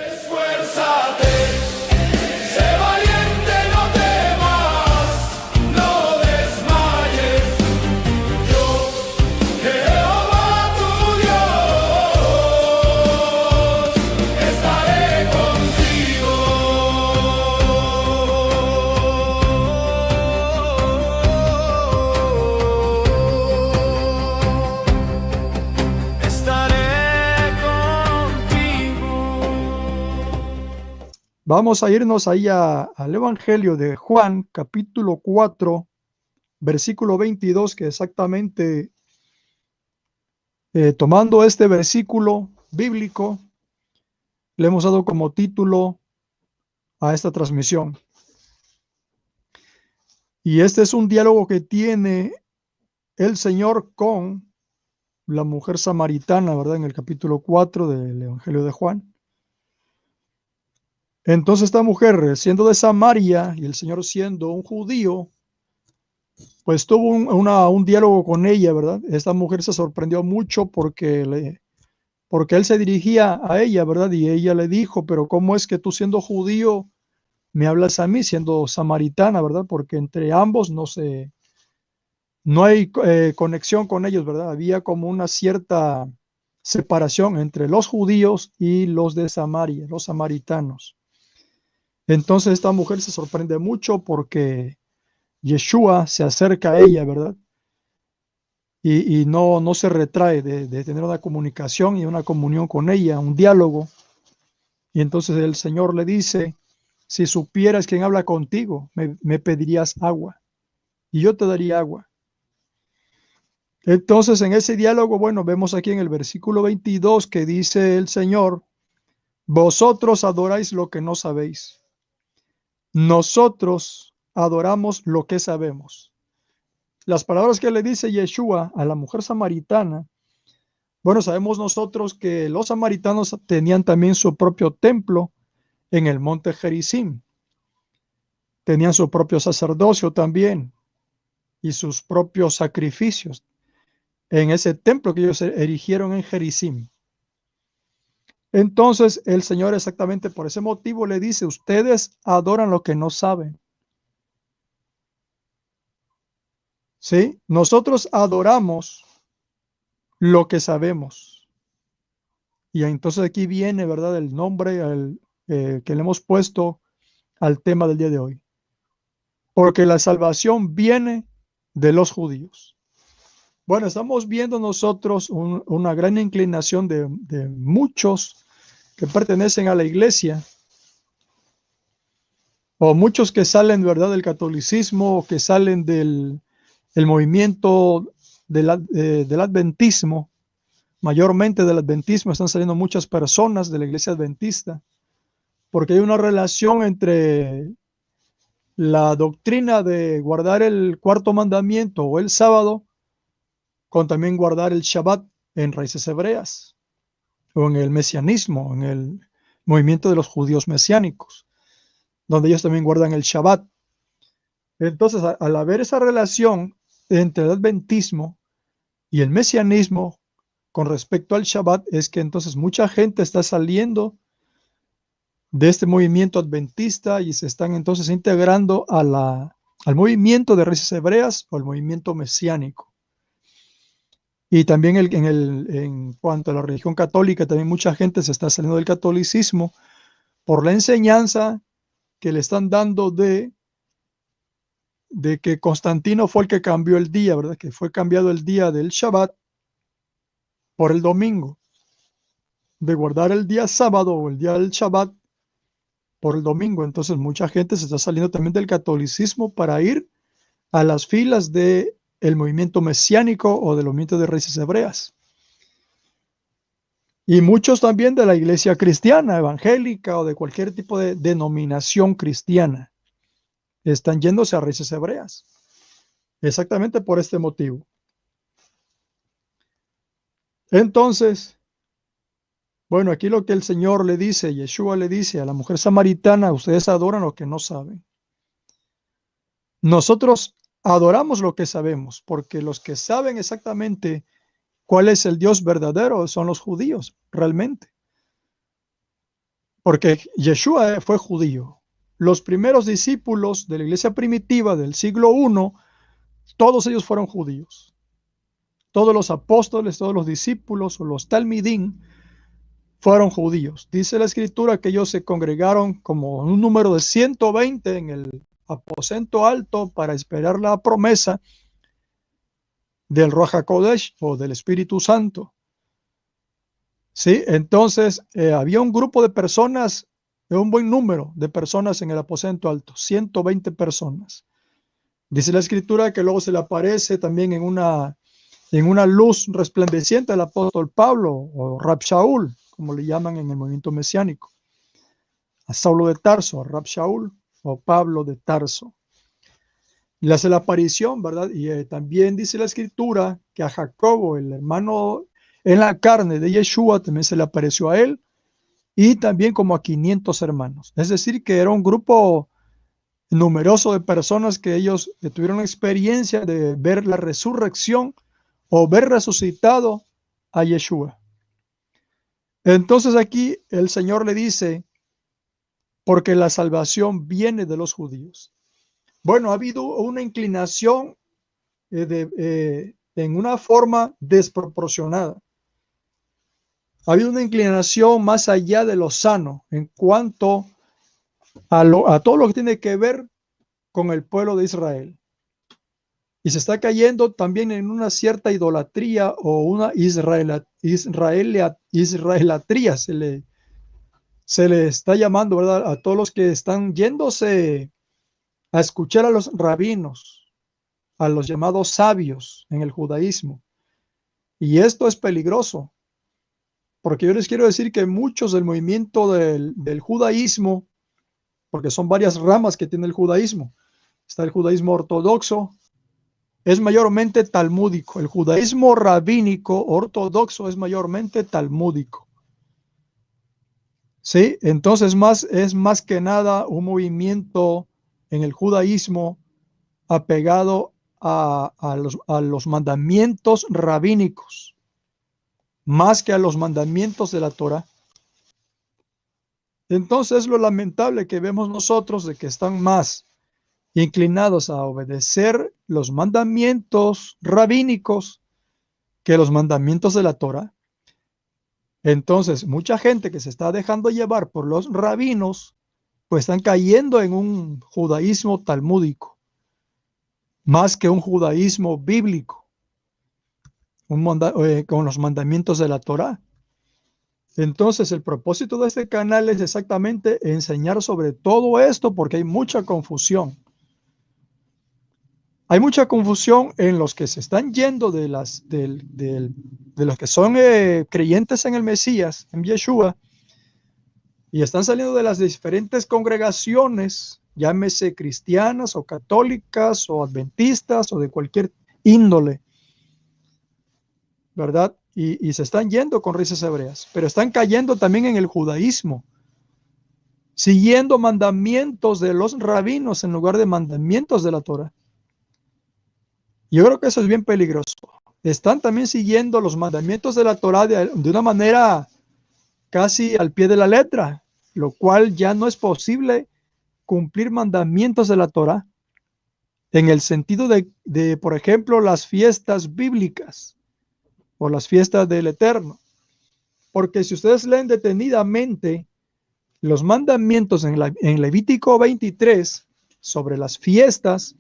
Esfuérzate, sé valiente, no temas, no desmayes. Yo, Jehová tu Dios, estaré contigo. Estaré contigo. Vamos a irnos ahí al Evangelio de Juan, capítulo 4, versículo 22, que exactamente tomando este versículo bíblico, le hemos dado como título a esta transmisión. Y este es un diálogo que tiene el Señor con la mujer samaritana, ¿verdad? En el capítulo 4 del Evangelio de Juan. Entonces esta mujer, siendo de Samaria y el Señor siendo un judío, pues tuvo un diálogo con ella, ¿verdad? Esta mujer se sorprendió mucho porque él se dirigía a ella, ¿verdad? Y ella le dijo, pero ¿cómo es que tú siendo judío me hablas a mí siendo samaritana, ¿verdad? Porque entre ambos no hay conexión con ellos, ¿verdad? Había como una cierta separación entre los judíos y los de Samaria, los samaritanos. Entonces esta mujer se sorprende mucho porque Yeshua se acerca a ella, ¿verdad? Y no se retrae de tener una comunicación y una comunión con ella, un diálogo. Y entonces el Señor le dice, si supieras quién habla contigo, me pedirías agua y yo te daría agua. Entonces en ese diálogo, bueno, vemos aquí en el versículo 22 que dice el Señor, vosotros adoráis lo que no sabéis. Nosotros adoramos lo que sabemos. Las palabras que le dice Yeshua a la mujer samaritana, bueno, sabemos nosotros que los samaritanos tenían también su propio templo en el monte Gerizim. Tenían su propio sacerdocio también y sus propios sacrificios en ese templo que ellos erigieron en Gerizim. Entonces el Señor exactamente por ese motivo le dice, ustedes adoran lo que no saben. ¿Sí? Nosotros adoramos lo que sabemos. Y entonces aquí viene, ¿verdad? El nombre que le hemos puesto al tema del día de hoy. Porque la salvación viene de los judíos. Bueno, estamos viendo nosotros una gran inclinación de muchos que pertenecen a la iglesia, o muchos que salen, ¿verdad?, del catolicismo, o que salen del movimiento del adventismo. Mayormente del adventismo están saliendo muchas personas de la iglesia adventista, porque hay una relación entre la doctrina de guardar el cuarto mandamiento o el sábado con también guardar el Shabbat en raíces hebreas o en el mesianismo, en el movimiento de los judíos mesiánicos, donde ellos también guardan el Shabbat. Entonces, al haber esa relación entre el adventismo y el mesianismo con respecto al Shabbat, es que entonces mucha gente está saliendo de este movimiento adventista y se están entonces integrando al movimiento de raíces hebreas o al movimiento mesiánico. Y también en cuanto a la religión católica, también mucha gente se está saliendo del catolicismo por la enseñanza que le están dando de que Constantino fue el que cambió el día, ¿verdad? Que fue cambiado el día del Shabbat por el domingo, de guardar el día sábado o el día del Shabbat por el domingo. Entonces mucha gente se está saliendo también del catolicismo para ir a las filas del movimiento mesiánico o del movimiento de raíces hebreas. Y muchos también de la iglesia cristiana, evangélica o de cualquier tipo de denominación cristiana están yéndose a raíces hebreas. Exactamente por este motivo. Entonces, bueno, aquí lo que el Señor le dice, Yeshua le dice a la mujer samaritana, ustedes adoran lo que no saben. Nosotros adoramos lo que sabemos, porque los que saben exactamente ¿Cuál es el Dios verdadero? Son los judíos, realmente. Porque Yeshua fue judío. Los primeros discípulos de la iglesia primitiva del siglo I, todos ellos fueron judíos. Todos los apóstoles, todos los discípulos o los talmidín fueron judíos. Dice la escritura que ellos se congregaron como un número de 120 en el aposento alto para esperar la promesa del Ruach HaKodesh o del Espíritu Santo. Sí, entonces había un grupo de personas, un buen número de personas en el aposento alto, 120 personas. Dice la escritura que luego se le aparece también en una luz resplandeciente al apóstol Pablo o Rab Shaul, como le llaman en el movimiento mesiánico, a Saulo de Tarso, a Rab Shaul o Pablo de Tarso. Le hace la aparición, ¿verdad? Y también dice la escritura que a Jacobo, el hermano en la carne de Yeshua, también se le apareció a él, y también como a 500 hermanos. Es decir, que era un grupo numeroso de personas que ellos tuvieron la experiencia de ver la resurrección o ver resucitado a Yeshua. Entonces aquí el Señor le dice, porque la salvación viene de los judíos. Bueno, ha habido una inclinación en una forma desproporcionada. Ha habido una inclinación más allá de lo sano en cuanto a todo lo que tiene que ver con el pueblo de Israel. Y se está cayendo también en una cierta idolatría o una israelatría, se le está llamando, ¿verdad? A todos los que están yéndose a escuchar a los rabinos, a los llamados sabios en el judaísmo. Y esto es peligroso, porque yo les quiero decir que muchos del movimiento del judaísmo, porque son varias ramas que tiene el judaísmo, está el judaísmo ortodoxo, es mayormente talmúdico. El judaísmo rabínico ortodoxo es mayormente talmúdico. ¿Sí? Entonces es más que nada un movimiento en el judaísmo apegado a los mandamientos rabínicos, más que a los mandamientos de la Torah. Entonces lo lamentable que vemos nosotros de que están más inclinados a obedecer los mandamientos rabínicos que los mandamientos de la Torah. Entonces, mucha gente que se está dejando llevar por los rabinos, pues están cayendo en un judaísmo talmúdico, más que un judaísmo bíblico, con los mandamientos de la Torah. Entonces, el propósito de este canal es exactamente enseñar sobre todo esto, porque hay mucha confusión. Hay mucha confusión en los que se están yendo de los que son creyentes en el Mesías, en Yeshua, y están saliendo de las diferentes congregaciones, llámese cristianas o católicas o adventistas o de cualquier índole, ¿verdad? Y se están yendo con raíces hebreas, pero están cayendo también en el judaísmo, siguiendo mandamientos de los rabinos en lugar de mandamientos de la Torah. Yo creo que eso es bien peligroso. Están también siguiendo los mandamientos de la Torah de una manera casi al pie de la letra, lo cual ya no es posible cumplir mandamientos de la Torah en el sentido de, por ejemplo, las fiestas bíblicas o las fiestas del Eterno. Porque si ustedes leen detenidamente los mandamientos en Levítico 23 sobre las fiestas,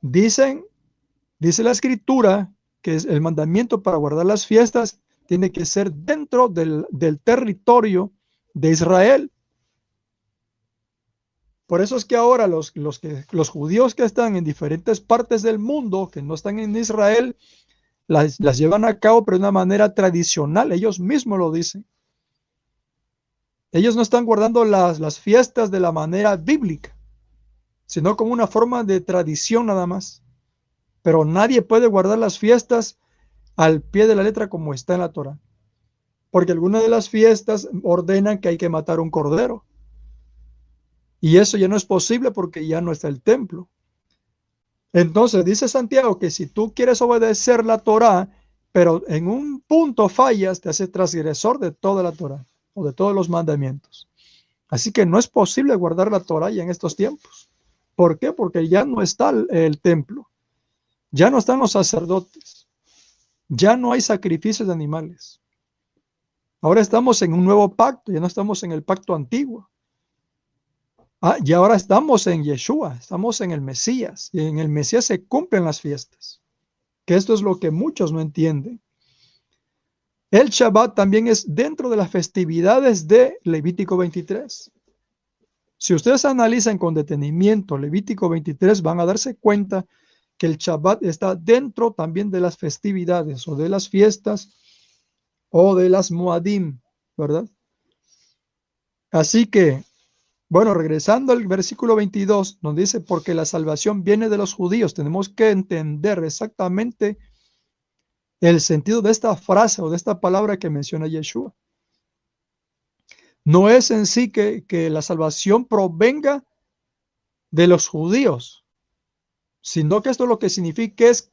dice la escritura que el mandamiento para guardar las fiestas tiene que ser dentro del territorio de Israel. Por eso es que ahora los judíos que están en diferentes partes del mundo, que no están en Israel, las llevan a cabo, pero de una manera tradicional. Ellos mismos lo dicen. Ellos no están guardando las fiestas de la manera bíblica, sino como una forma de tradición nada más. Pero nadie puede guardar las fiestas al pie de la letra como está en la Torah. Porque algunas de las fiestas ordenan que hay que matar un cordero. Y eso ya no es posible porque ya no está el templo. Entonces dice Santiago que si tú quieres obedecer la Torah, pero en un punto fallas, te hace transgresor de toda la Torah o de todos los mandamientos. Así que no es posible guardar la Torah ya en estos tiempos. ¿Por qué? Porque ya no está el templo, ya no están los sacerdotes, ya no hay sacrificios de animales. Ahora estamos en un nuevo pacto, ya no estamos en el pacto antiguo. Y ahora estamos en Yeshua, estamos en el Mesías, y en el Mesías se cumplen las fiestas, que esto es lo que muchos no entienden. El Shabbat también es dentro de las festividades de Levítico 23. Si ustedes analizan con detenimiento Levítico 23, van a darse cuenta que el Shabbat está dentro también de las festividades o de las fiestas o de las Moadim, ¿verdad? Así que, bueno, regresando al versículo 22, donde dice, porque la salvación viene de los judíos, tenemos que entender exactamente el sentido de esta frase o de esta palabra que menciona Yeshua. No es en sí que la salvación provenga de los judíos, sino que esto lo que significa es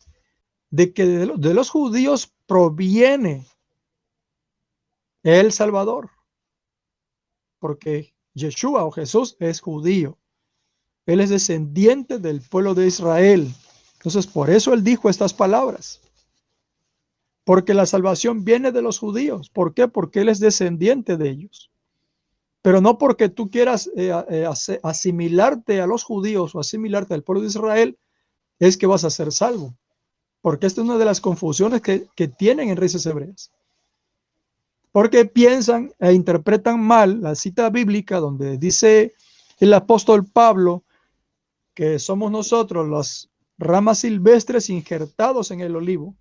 de que de los judíos proviene el Salvador, porque Yeshua o Jesús es judío, él es descendiente del pueblo de Israel. Entonces por eso él dijo estas palabras, porque la salvación viene de los judíos. ¿Por qué? Porque él es descendiente de ellos. Pero no porque tú quieras asimilarte a los judíos o asimilarte al pueblo de Israel, es que vas a ser salvo. Porque esta es una de las confusiones que tienen en Raíces Hebreas. Porque piensan e interpretan mal la cita bíblica donde dice el apóstol Pablo que somos nosotros las ramas silvestres injertados en el olivo.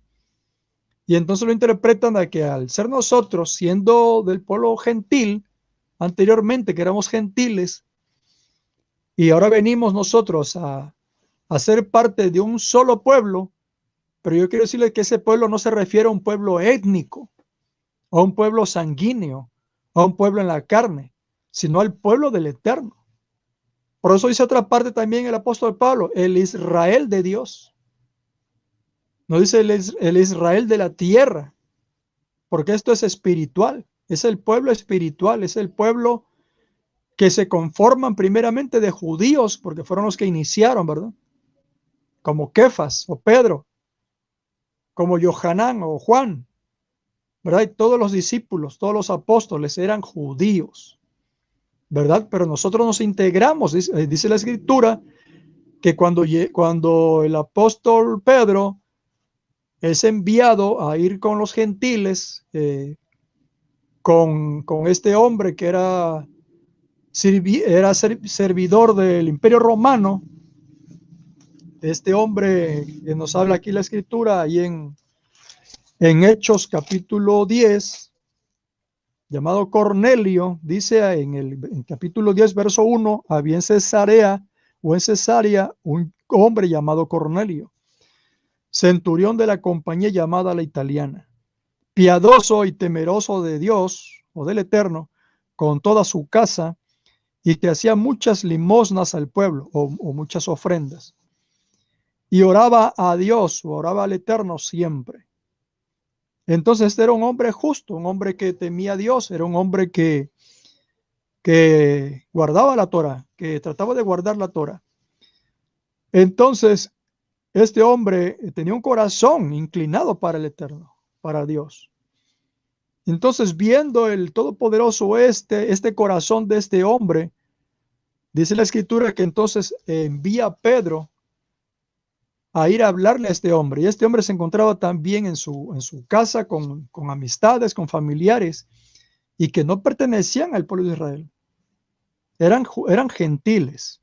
Y entonces lo interpretan a que al ser nosotros, siendo del pueblo gentil, anteriormente que éramos gentiles, y ahora venimos nosotros a ser parte de un solo pueblo, pero yo quiero decirles que ese pueblo no se refiere a un pueblo étnico, a un pueblo sanguíneo, a un pueblo en la carne, sino al pueblo del Eterno. Por eso dice otra parte también el apóstol Pablo, el Israel de Dios. No dice el Israel de la tierra, porque esto es espiritual, es el pueblo espiritual, es el pueblo que se conforman primeramente de judíos, porque fueron los que iniciaron, ¿verdad? Como Kefas o Pedro, como Yohanan o Juan, ¿verdad? Y todos los discípulos, todos los apóstoles eran judíos, ¿verdad? Pero nosotros nos integramos, dice la Escritura, que cuando el apóstol Pedro es enviado a ir con los gentiles, con este hombre que era servidor del Imperio Romano, este hombre que nos habla aquí la Escritura, ahí en Hechos capítulo 10, llamado Cornelio, dice en capítulo 10, verso 1, había en Cesarea un hombre llamado Cornelio, centurión de la compañía llamada la Italiana, piadoso y temeroso de Dios o del Eterno, con toda su casa, y que hacía muchas limosnas al pueblo o muchas ofrendas, y oraba a Dios o oraba al Eterno siempre. Entonces este era un hombre justo, un hombre que temía a Dios, era un hombre que guardaba la Torah, que trataba de guardar la Torah. Entonces este hombre tenía un corazón inclinado para el Eterno, para Dios. Entonces, viendo el Todopoderoso este corazón de este hombre, dice la Escritura que entonces envía a Pedro a ir a hablarle a este hombre. Y este hombre se encontraba también en su casa con amistades, con familiares, y que no pertenecían al pueblo de Israel. Eran gentiles.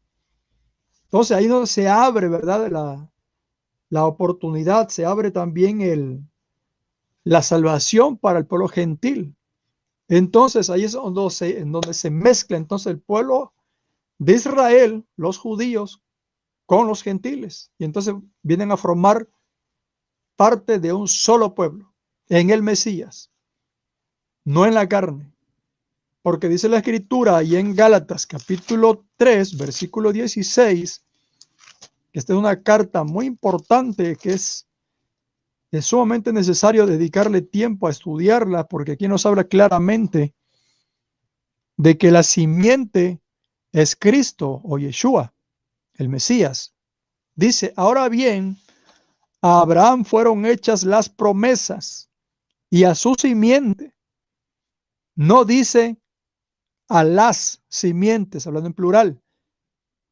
Entonces ahí no se abre, ¿verdad? La oportunidad, se abre también la salvación para el pueblo gentil. Entonces ahí es donde se mezcla entonces el pueblo de Israel, los judíos, con los gentiles. Y entonces vienen a formar parte de un solo pueblo, en el Mesías, no en la carne. Porque dice la Escritura ahí en Gálatas capítulo 3, versículo 16, que esta es una carta muy importante que es Es sumamente necesario dedicarle tiempo a estudiarla, porque aquí nos habla claramente de que la simiente es Cristo o Yeshua, el Mesías. Dice, ahora bien, a Abraham fueron hechas las promesas y a su simiente. No dice a las simientes, hablando en plural,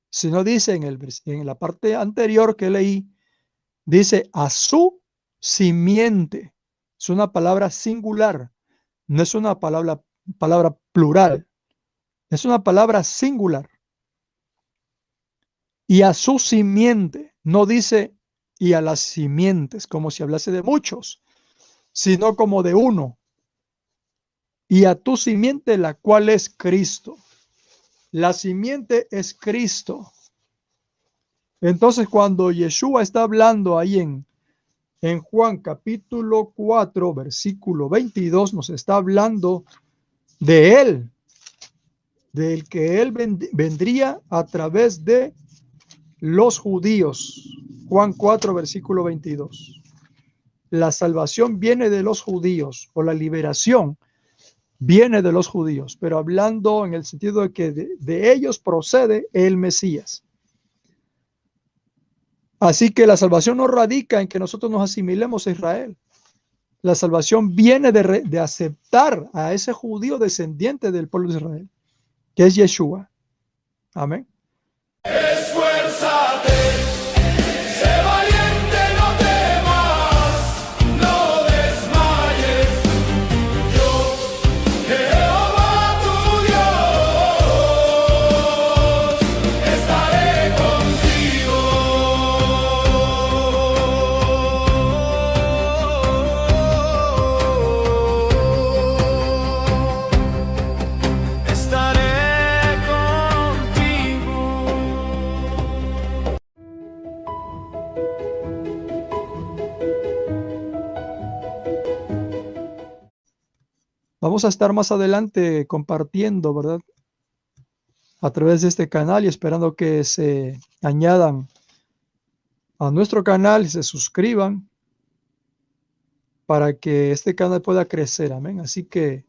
sino dice en la parte anterior que leí, dice a su simiente. Es una palabra singular, no es una palabra plural, es una palabra singular. Y a su simiente, no dice y a las simientes, como si hablase de muchos, sino como de uno. Y a tu simiente, la cual es Cristo. La simiente es Cristo. Entonces, cuando Yeshua está hablando ahí en Juan capítulo 4, versículo 22, nos está hablando de él, del que él vendría a través de los judíos. Juan 4, versículo 22. La salvación viene de los judíos, o la liberación viene de los judíos, pero hablando en el sentido de que de ellos procede el Mesías. Así que la salvación no radica en que nosotros nos asimilemos a Israel. La salvación viene de aceptar a ese judío descendiente del pueblo de Israel, que es Yeshua. Amén. Esfuérzate, sé valiente, no temas, no desmayes. Yo, Jehová tu Dios, estaré contigo. Estaré contigo. Vamos a estar más adelante compartiendo, ¿verdad? A través de este canal y esperando que se añadan a nuestro canal y se suscriban para que este canal pueda crecer. Amén. Así que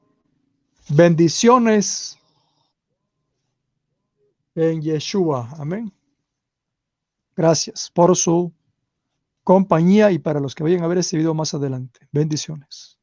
bendiciones en Yeshua. Amén. Gracias por su compañía y para los que vayan a ver este video más adelante. Bendiciones.